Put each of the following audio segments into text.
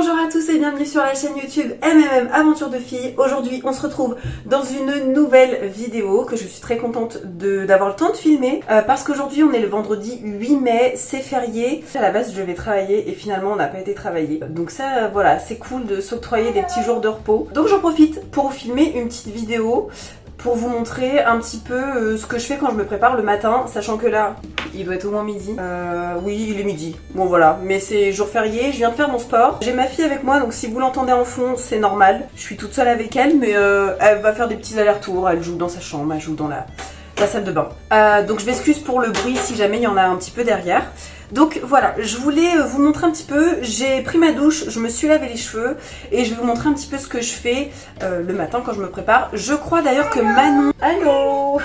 Bonjour à tous et bienvenue sur la chaîne YouTube MMM Aventure de Filles. Aujourd'hui on se retrouve dans une nouvelle vidéo que je suis très contente d'avoir le temps de filmer parce qu'aujourd'hui on est le vendredi 8 mai, c'est férié. À la base je vais travailler et finalement on n'a pas été travailler. Donc ça voilà, c'est cool de s'octroyer des petits jours de repos. Donc j'en profite pour vous filmer une petite vidéo pour vous montrer un petit peu ce que je fais quand je me prépare le matin, sachant que là, il doit être au moins midi. Oui, il est midi. Bon voilà, mais c'est jour férié, je viens de faire mon sport. J'ai ma fille avec moi, donc si vous l'entendez en fond, c'est normal. Je suis toute seule avec elle, mais elle va faire des petits allers-retours. Elle joue dans sa chambre, elle joue dans la salle de bain. Donc je m'excuse pour le bruit si jamais il y en a un petit peu derrière. Donc voilà, je voulais vous montrer un petit peu, j'ai pris ma douche, je me suis lavé les cheveux et je vais vous montrer un petit peu ce que je fais le matin quand je me prépare. Je crois d'ailleurs que Manon... Allô.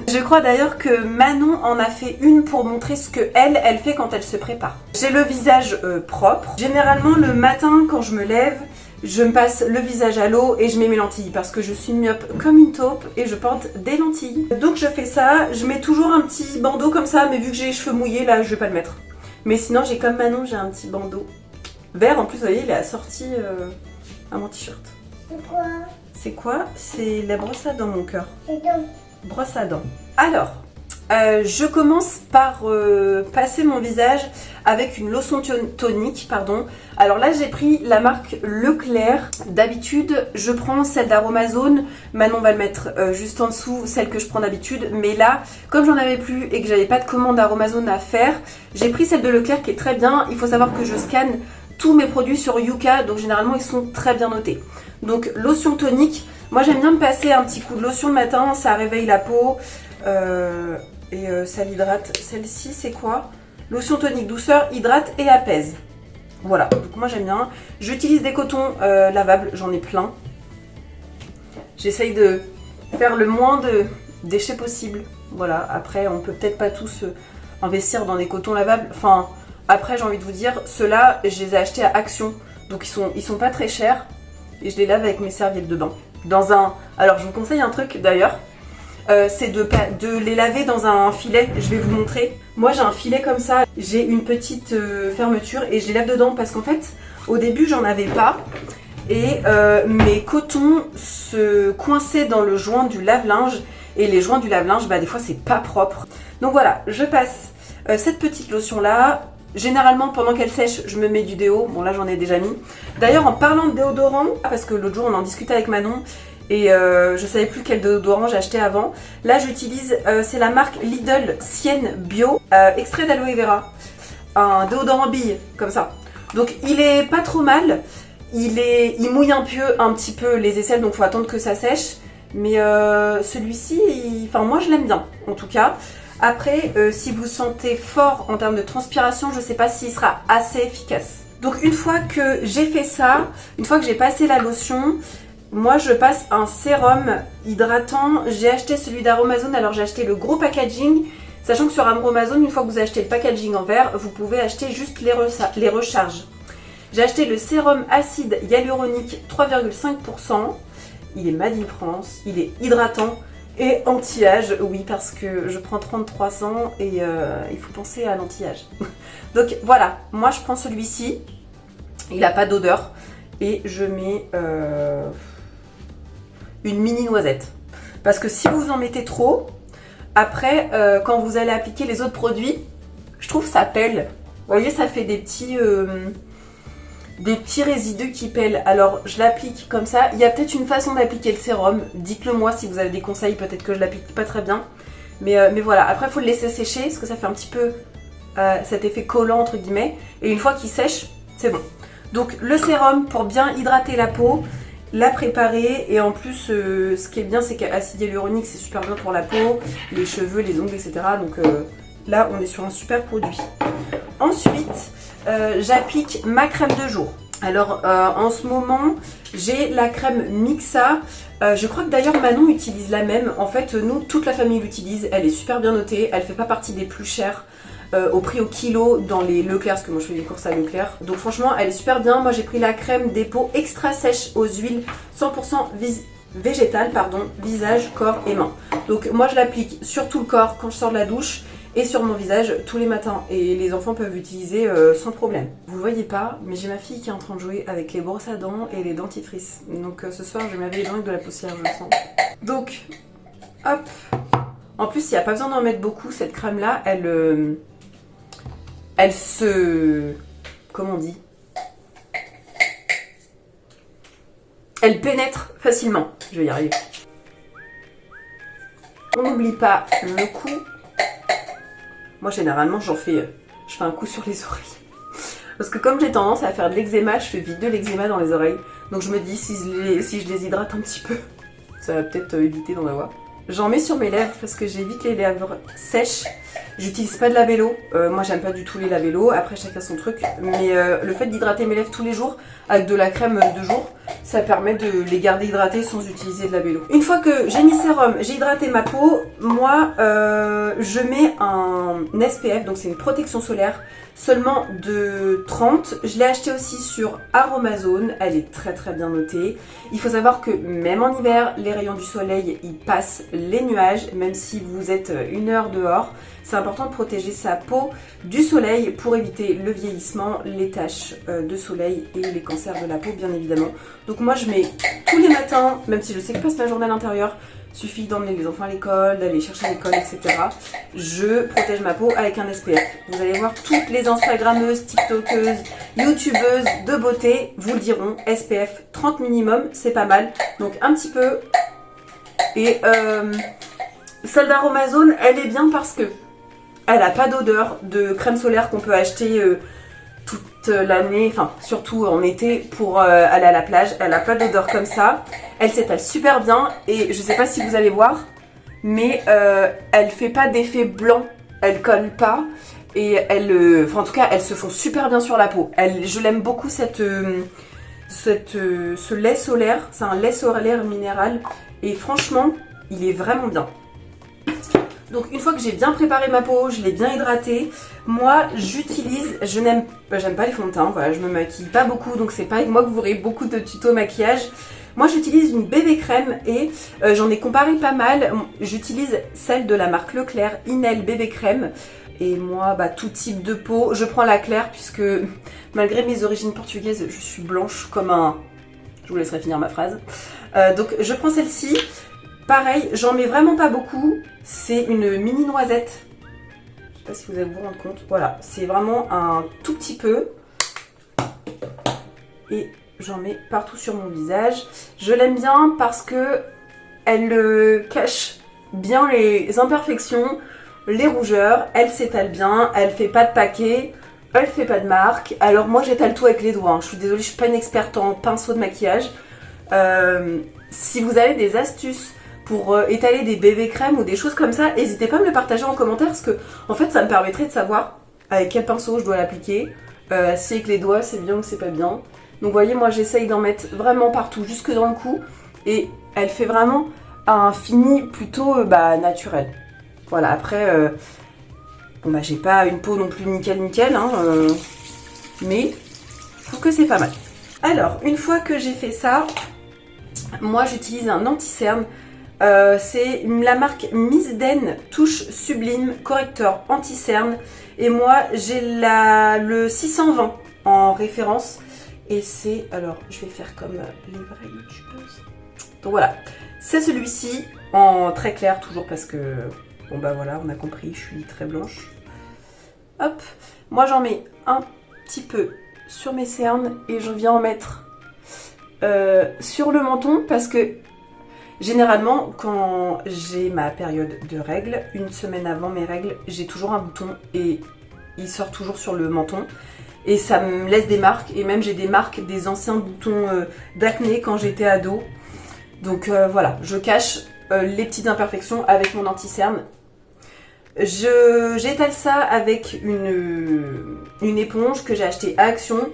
Je crois d'ailleurs que Manon en a fait une pour montrer ce que elle fait quand elle se prépare. J'ai le visage propre. Généralement le matin quand je me lève, je me passe le visage à l'eau et je mets mes lentilles parce que je suis myope comme une taupe et je porte des lentilles. Donc je fais ça, je mets toujours un petit bandeau comme ça, mais vu que j'ai les cheveux mouillés là je vais pas le mettre. Mais sinon j'ai comme Manon, j'ai un petit bandeau vert. En plus vous voyez il est assorti à mon t-shirt. C'est quoi? C'est quoi? C'est la brosse à dents mon cœur. C'est donc. Brosse à dents. Alors, je commence par passer mon visage avec une lotion tonique, pardon. Alors là j'ai pris la marque Leclerc. D'habitude je prends celle d'Aromazone. Manon va le mettre juste en dessous, celle que je prends d'habitude. Mais là, comme j'en avais plus et que j'avais pas de commande Aromazone à faire, j'ai pris celle de Leclerc qui est très bien. Il faut savoir que je scanne tous mes produits sur Yuka, donc généralement ils sont très bien notés. Donc lotion tonique, moi j'aime bien me passer un petit coup de lotion le matin, ça réveille la peau et ça l'hydrate. Celle-ci c'est quoi? Lotion tonique douceur, hydrate et apaise. Voilà, donc moi j'aime bien. J'utilise des cotons lavables, j'en ai plein. J'essaye de faire le moins de déchets possible. Voilà, après on peut peut-être pas tous investir dans des cotons lavables. Enfin, après j'ai envie de vous dire, ceux-là je les ai achetés à Action. Donc ils sont pas très chers. Et je les lave avec mes serviettes de bain. Dans un... Alors je vous conseille un truc d'ailleurs. C'est de les laver dans un filet. Je vais vous montrer. Moi j'ai un filet comme ça. J'ai une petite fermeture et je les lave dedans. Parce qu'en fait au début j'en avais pas. Et mes cotons se coinçaient dans le joint du lave-linge. Et les joints du lave-linge, bah des fois c'est pas propre. Donc voilà, je passe cette petite lotion là. Généralement pendant qu'elle sèche je me mets du déo, bon là j'en ai déjà mis. D'ailleurs en parlant de déodorant, parce que l'autre jour on en discutait avec Manon et je savais plus quel déodorant j'ai acheté avant. Là j'utilise, c'est la marque Lidl Sienne Bio, extrait d'aloe vera. Un déodorant bille comme ça. Donc il est pas trop mal, il mouille un petit peu les aisselles donc faut attendre que ça sèche. Mais celui-ci, enfin moi je l'aime bien en tout cas. Après, si vous sentez fort en termes de transpiration, je ne sais pas s'il sera assez efficace. Donc une fois que j'ai fait ça, une fois que j'ai passé la lotion, moi je passe un sérum hydratant. J'ai acheté celui d'Aromazone, alors j'ai acheté le gros packaging. Sachant que sur Aromazone, une fois que vous achetez le packaging en verre, vous pouvez acheter juste les recharges. J'ai acheté le sérum acide hyaluronique 3,5%. Il est made in France, il est hydratant. Et anti-âge, oui, parce que je prends 33 ans et il faut penser à l'anti-âge. Donc voilà, moi je prends celui-ci, il n'a pas d'odeur et je mets une mini noisette. Parce que si vous en mettez trop, après quand vous allez appliquer les autres produits, je trouve ça pèle. Vous voyez, ça fait des petits résidus qui pèlent. Alors je l'applique comme ça. Il y a peut-être une façon d'appliquer le sérum. Dites-le moi si vous avez des conseils. Peut-être que je l'applique pas très bien. Mais voilà. Après il faut le laisser sécher parce que ça fait un petit peu cet effet collant entre guillemets. Et une fois qu'il sèche, c'est bon. Donc le sérum pour bien hydrater la peau, la préparer. Et en plus ce qui est bien c'est qu'acide hyaluronique c'est super bien pour la peau, les cheveux, les ongles, etc. Donc là on est sur un super produit. Ensuite j'applique ma crème de jour. Alors en ce moment j'ai la crème Mixa. Je crois que d'ailleurs Manon utilise la même. En fait nous toute la famille l'utilise. Elle est super bien notée. Elle fait pas partie des plus chères au prix au kilo dans les Leclerc. Parce que moi je fais des courses à Leclerc. Donc franchement elle est super bien. Moi j'ai pris la crème des peaux extra sèche aux huiles 100% végétale, pardon, visage, corps et mains. Donc moi je l'applique sur tout le corps quand je sors de la douche. et sur mon visage tous les matins. Et les enfants peuvent l'utiliser sans problème. Vous voyez pas, mais j'ai ma fille qui est en train de jouer avec les brosses à dents et les dentifrices. Donc ce soir, je vais me laver les dents avec de la poussière, je le sens. Donc, hop. En plus, il n'y a pas besoin d'en mettre beaucoup. Cette crème-là, elle se... Comment on dit? Elle pénètre facilement. Je vais y arriver. On n'oublie pas le cou. Moi, généralement, je fais un coup sur les oreilles. Parce que comme j'ai tendance à faire de l'eczéma, je fais vite de l'eczéma dans les oreilles. Donc je me dis, si je les hydrate un petit peu, ça va peut-être éviter d'en avoir. J'en mets sur mes lèvres parce que j'évite les lèvres sèches. J'utilise pas de labello. Moi, j'aime pas du tout les labello. Après, chacun son truc. Mais le fait d'hydrater mes lèvres tous les jours avec de la crème de jour, ça permet de les garder hydratées sans utiliser de labello. Une fois que j'ai mis sérum, j'ai hydraté ma peau, moi, je mets un SPF, donc c'est une protection solaire, seulement de 30. Je l'ai acheté aussi sur Aromazone. Elle est très très bien notée. Il faut savoir que même en hiver, les rayons du soleil, ils passent les nuages, même si vous êtes 1 heure dehors. C'est important de protéger sa peau du soleil pour éviter le vieillissement, les taches de soleil et les cancers de la peau, bien évidemment. Donc moi, je mets tous les matins, même si je sais que passe ma journée à l'intérieur, suffit d'emmener les enfants à l'école, d'aller chercher à l'école, etc. Je protège ma peau avec un SPF. Vous allez voir, toutes les Instagrammeuses, TikTokeuses, YouTubeuses de beauté vous le diront, SPF 30 minimum, c'est pas mal. Donc un petit peu. Et celle d'Aromazone, elle est bien parce que elle n'a pas d'odeur de crème solaire qu'on peut acheter toute l'année, enfin surtout en été pour aller à la plage. Elle n'a pas d'odeur comme ça. Elle s'étale super bien et je sais pas si vous allez voir, mais elle fait pas d'effet blanc, elle colle pas et enfin en tout cas elles se font super bien sur la peau. Je l'aime beaucoup ce lait solaire, c'est un lait solaire minéral et franchement il est vraiment bien. Donc une fois que j'ai bien préparé ma peau, je l'ai bien hydratée, moi j'utilise, j'aime pas les fonds de teint, voilà, je me maquille pas beaucoup, donc c'est pas avec moi que vous aurez beaucoup de tutos maquillage. Moi j'utilise une bébé crème et j'en ai comparé pas mal. J'utilise celle de la marque Leclerc, Inel bébé crème. Et moi, tout type de peau, je prends la claire puisque malgré mes origines portugaises, je suis blanche comme un... Je vous laisserai finir ma phrase. Donc je prends celle-ci. Pareil, j'en mets vraiment pas beaucoup. C'est une mini noisette. Je sais pas si vous allez vous rendre compte. Voilà, c'est vraiment un tout petit peu. Et j'en mets partout sur mon visage. Je l'aime bien parce que elle cache bien les imperfections, les rougeurs. Elle s'étale bien, elle fait pas de paquet, elle fait pas de marque. Alors moi j'étale tout avec les doigts. Je suis désolée, je suis pas une experte en pinceau de maquillage. Si vous avez des astuces pour étaler des bébés crèmes ou des choses comme ça, n'hésitez pas à me le partager en commentaire parce que en fait ça me permettrait de savoir avec quel pinceau je dois l'appliquer, si avec les doigts c'est bien ou c'est pas bien. Donc vous voyez, moi j'essaye d'en mettre vraiment partout, jusque dans le cou, et elle fait vraiment un fini plutôt naturel. Voilà, après, j'ai pas une peau non plus nickel hein, mais je trouve que c'est pas mal. Alors, une fois que j'ai fait ça, moi j'utilise un anti-cerne. C'est la marque Miss Den Touche Sublime Correcteur Anti-Cerne. Et moi j'ai le 620 en référence. Et c'est, alors je vais faire comme les vraies youtubeuses. Donc voilà, c'est celui-ci en très clair, toujours parce que, voilà, on a compris, je suis très blanche. Hop, moi j'en mets un petit peu sur mes cernes et je viens en mettre sur le menton parce que généralement quand j'ai ma période de règles, une semaine avant mes règles, j'ai toujours un bouton et il sort toujours sur le menton. Et ça me laisse des marques, et même j'ai des marques des anciens boutons d'acné quand j'étais ado. Donc voilà, je cache les petites imperfections avec mon anti-cerne. J'étale ça avec une éponge que j'ai achetée à Action.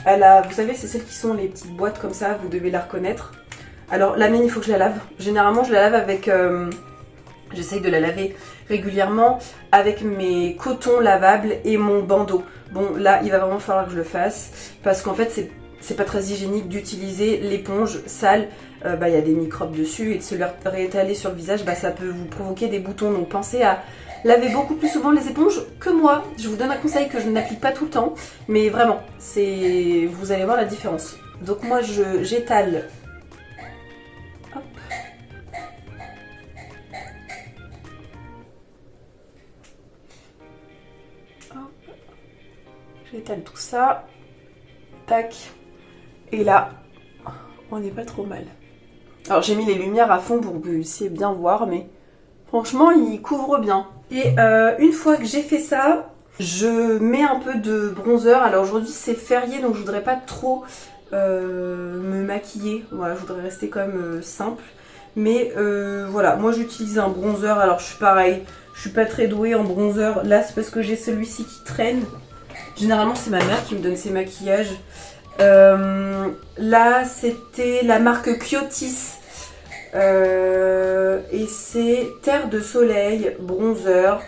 Vous savez, c'est celles qui sont les petites boîtes comme ça, vous devez la reconnaître. Alors la mienne, il faut que je la lave. Généralement, je la lave avec... J'essaye de la laver régulièrement avec mes cotons lavables et mon bandeau. Bon, là, il va vraiment falloir que je le fasse parce qu'en fait, c'est pas très hygiénique d'utiliser l'éponge sale. Il y a des microbes dessus et de se le réétaler sur le visage, ça peut vous provoquer des boutons. Donc, pensez à lavez beaucoup plus souvent les éponges que moi. Je vous donne un conseil que je n'applique pas tout le temps, mais vraiment, vous allez voir la différence. Donc moi j'étale. Hop. Hop. J'étale tout ça. Tac. Et là, on n'est pas trop mal. Alors j'ai mis les lumières à fond pour que vous puissiez bien voir, mais franchement il couvre bien. Et une fois que j'ai fait ça, je mets un peu de bronzer. Alors aujourd'hui c'est férié, donc je voudrais pas trop me maquiller. Voilà, je voudrais rester quand même simple. Mais voilà, moi j'utilise un bronzer. Alors je suis pareil, je suis pas très douée en bronzer. Là c'est parce que j'ai celui-ci qui traîne. Généralement c'est ma mère qui me donne ses maquillages. Là c'était la marque Kyotis et c'est Terre de Soleil bronzer.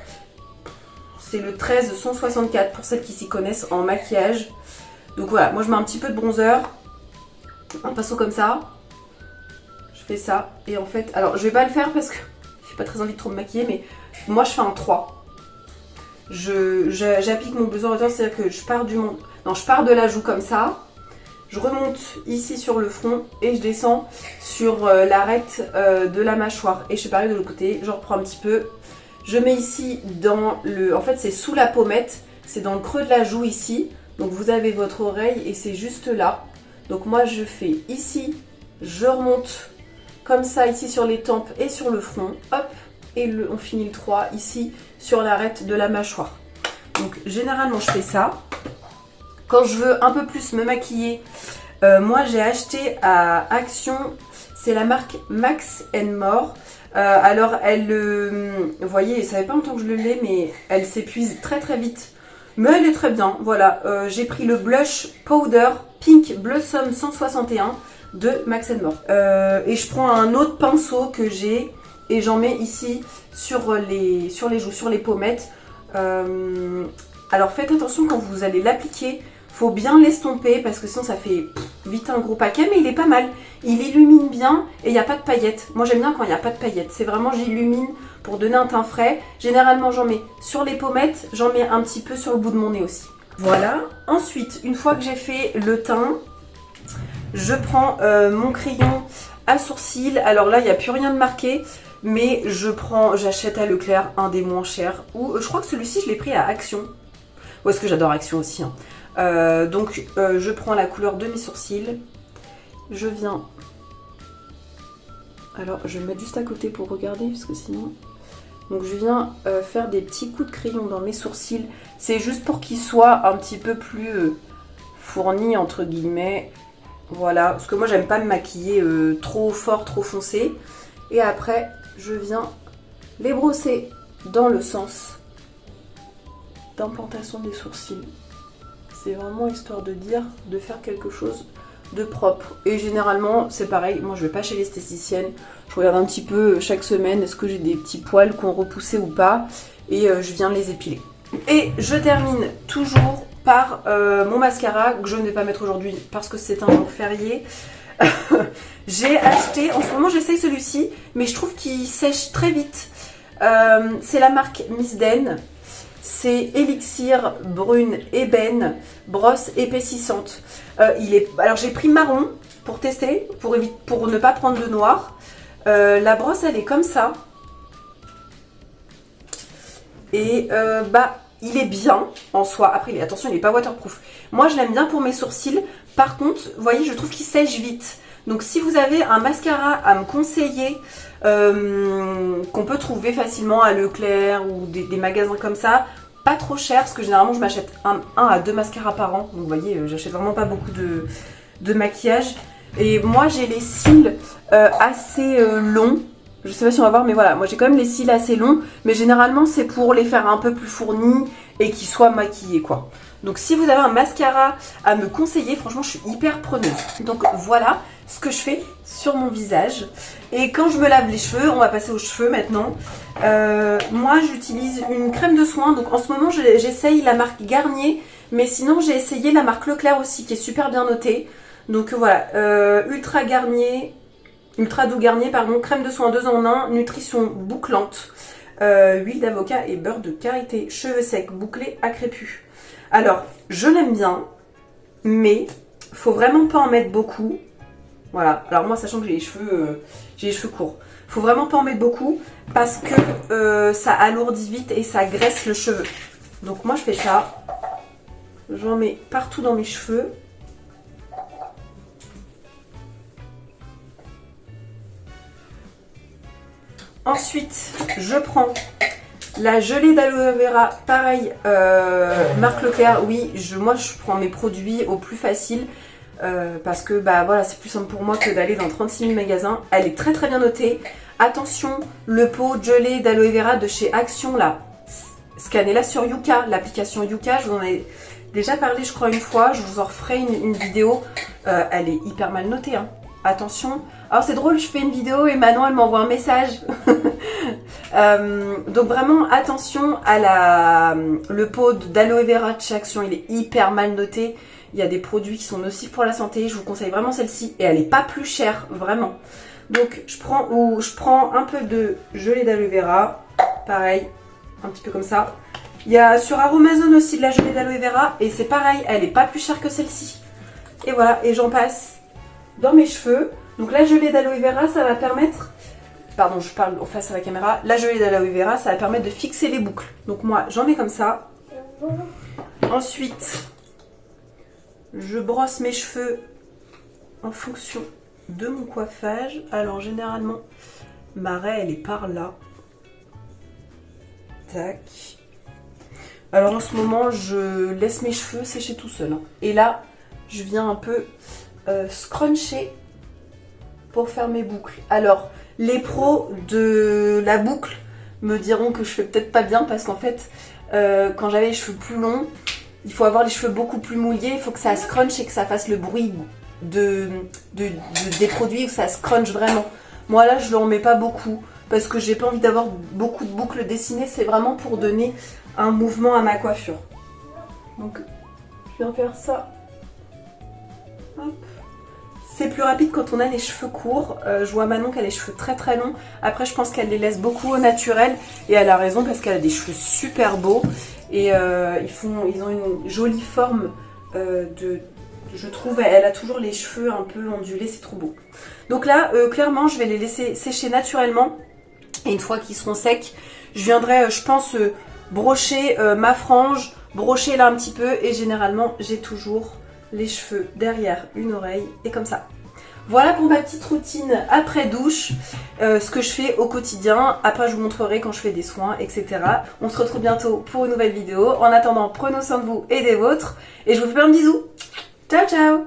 C'est le 1364 pour celles qui s'y connaissent en maquillage. Donc voilà, moi je mets un petit peu de bronzer, un pinceau comme ça, je fais ça et en fait, alors je vais pas le faire parce que j'ai pas très envie de trop me maquiller, mais moi je fais un 3. J'applique mon bronzer hauteur, c'est-à-dire que je pars de la joue comme ça. Je remonte ici sur le front et je descends sur l'arête de la mâchoire. Et je fais pareil de l'autre côté, je reprends un petit peu. Je mets ici dans le... En fait c'est sous la pommette, c'est dans le creux de la joue ici. Donc vous avez votre oreille et c'est juste là. Donc moi je fais ici, je remonte comme ça ici sur les tempes et sur le front. Hop, et on finit le 3 ici sur l'arête de la mâchoire. Donc généralement je fais ça. Quand je veux un peu plus me maquiller, moi j'ai acheté à Action, c'est la marque Max More. Alors elle, vous voyez, ça fait pas longtemps que je le l'ai, mais elle s'épuise très très vite. Mais elle est très bien, voilà. J'ai pris le blush powder Pink Blossom 161 de Max More. Et je prends un autre pinceau que j'ai et j'en mets ici sur les joues, sur les pommettes. Alors faites attention quand vous allez l'appliquer. Faut bien l'estomper parce que sinon ça fait vite un gros paquet, mais il est pas mal. Il illumine bien et il n'y a pas de paillettes. Moi j'aime bien quand il n'y a pas de paillettes. C'est vraiment j'illumine pour donner un teint frais. Généralement j'en mets sur les pommettes, j'en mets un petit peu sur le bout de mon nez aussi. Voilà. Ensuite, une fois que j'ai fait le teint, je prends mon crayon à sourcils. Alors là il n'y a plus rien de marqué, mais j'achète à Leclerc un des moins chers. Ou je crois que celui-ci je l'ai pris à Action. Ou est-ce que j'adore Action aussi hein. Donc je prends la couleur de mes sourcils, je viens, alors je vais me mettre juste à côté pour regarder parce que sinon, donc je viens faire des petits coups de crayon dans mes sourcils, c'est juste pour qu'ils soient un petit peu plus fournis entre guillemets, voilà, parce que moi j'aime pas me maquiller trop fort, trop foncé, et après je viens les brosser dans le sens d'implantation des sourcils. C'est vraiment histoire de faire quelque chose de propre. Et généralement, c'est pareil, moi je vais pas chez l'esthéticienne. Je regarde un petit peu chaque semaine, est-ce que j'ai des petits poils qui ont repoussé ou pas. Et je viens les épiler. Et je termine toujours par mon mascara que je ne vais pas mettre aujourd'hui parce que c'est un jour férié. J'ai acheté, en ce moment j'essaye celui-ci, mais je trouve qu'il sèche très vite. C'est la marque Miss Den. C'est Elixir Brune Ébène, brosse épaississante. Alors j'ai pris marron pour tester, pour ne pas prendre de noir. La brosse elle est comme ça. Et il est bien en soi. Après attention, il n'est pas waterproof. Moi je l'aime bien pour mes sourcils. Par contre, vous voyez, je trouve qu'il sèche vite. Donc si vous avez un mascara à me conseiller, qu'on peut trouver facilement à Leclerc ou des magasins comme ça, pas trop cher, parce que généralement je m'achète un à 2 mascaras par an, donc vous voyez j'achète vraiment pas beaucoup de maquillage. Et moi j'ai les cils assez longs, je sais pas si on va voir, mais voilà, moi j'ai quand même les cils assez longs, mais généralement c'est pour les faire un peu plus fournis et qu'ils soient maquillés quoi. Donc si vous avez un mascara à me conseiller, franchement je suis hyper preneuse. Donc voilà ce que je fais sur mon visage. Et quand je me lave les cheveux, on va passer aux cheveux maintenant. Moi j'utilise une crème de soin. Donc en ce moment j'essaye la marque Garnier. Mais sinon j'ai essayé la marque Leclerc aussi qui est super bien notée. Donc voilà, Ultra Doux Garnier, pardon, crème de soin 2 en 1, nutrition bouclante. huile d'avocat et beurre de karité, cheveux secs, bouclés à crépus. Alors, je l'aime bien, mais faut vraiment pas en mettre beaucoup. Voilà, alors moi sachant que j'ai les cheveux courts, faut vraiment pas en mettre beaucoup parce que ça alourdit vite et ça graisse le cheveu. Donc moi je fais ça, j'en mets partout dans mes cheveux. Ensuite, je prends la gelée d'aloe vera, pareil, marque Leclerc. Oui, moi je prends mes produits au plus facile. Parce que bah voilà, c'est plus simple pour moi que d'aller dans 36 000 magasins. Elle est très très bien notée. Attention, le pot de gelée d'aloe vera de chez Action là, scannez-la sur Yuka, l'application Yuka. Je vous en ai déjà parlé je crois une fois, je vous en referai une vidéo. Elle est hyper mal notée hein. Attention. Alors c'est drôle, je fais une vidéo et Manon elle m'envoie un message. Donc vraiment attention à le pot d'aloe vera de chez Action, il est hyper mal noté. Il y a des produits qui sont nocifs pour la santé. Je vous conseille vraiment celle-ci. Et elle n'est pas plus chère, vraiment. Donc, je prends un peu de gelée d'aloe vera. Pareil, un petit peu comme ça. Il y a sur Aromazone aussi de la gelée d'aloe vera. Et c'est pareil, elle n'est pas plus chère que celle-ci. Et voilà, et j'en passe dans mes cheveux. Donc la gelée d'aloe vera, ça va permettre... Pardon, je parle en face à la caméra. La gelée d'aloe vera, ça va permettre de fixer les boucles. Donc moi, j'en mets comme ça. Ensuite... je brosse mes cheveux en fonction de mon coiffage. Alors généralement, ma raie elle est par là. Tac. Alors en ce moment, je laisse mes cheveux sécher tout seul. Hein. Et là, je viens un peu scruncher pour faire mes boucles. Alors, les pros de la boucle me diront que je fais peut-être pas bien parce qu'en fait, quand j'avais les cheveux plus longs, il faut avoir les cheveux beaucoup plus mouillés, il faut que ça scrunch et que ça fasse le bruit des produits, où ça scrunch vraiment. Moi là, je ne l'en mets pas beaucoup parce que j'ai pas envie d'avoir beaucoup de boucles dessinées, c'est vraiment pour donner un mouvement à ma coiffure. Donc, je viens faire ça. Hop. C'est plus rapide quand on a les cheveux courts. Je vois Manon qui a les cheveux très très longs. Après, je pense qu'elle les laisse beaucoup au naturel et elle a raison parce qu'elle a des cheveux super beaux. Et ils ont une jolie forme je trouve, elle a toujours les cheveux un peu ondulés, c'est trop beau. Donc là, clairement, je vais les laisser sécher naturellement. Et une fois qu'ils seront secs, je viendrai, je pense, brocher ma frange, brocher là un petit peu. Et généralement, j'ai toujours les cheveux derrière une oreille et comme ça. Voilà pour ma petite routine après douche, ce que je fais au quotidien. Après, je vous montrerai quand je fais des soins, etc. On se retrouve bientôt pour une nouvelle vidéo. En attendant, prenez soin de vous et des vôtres. Et je vous fais plein de bisous. Ciao, ciao!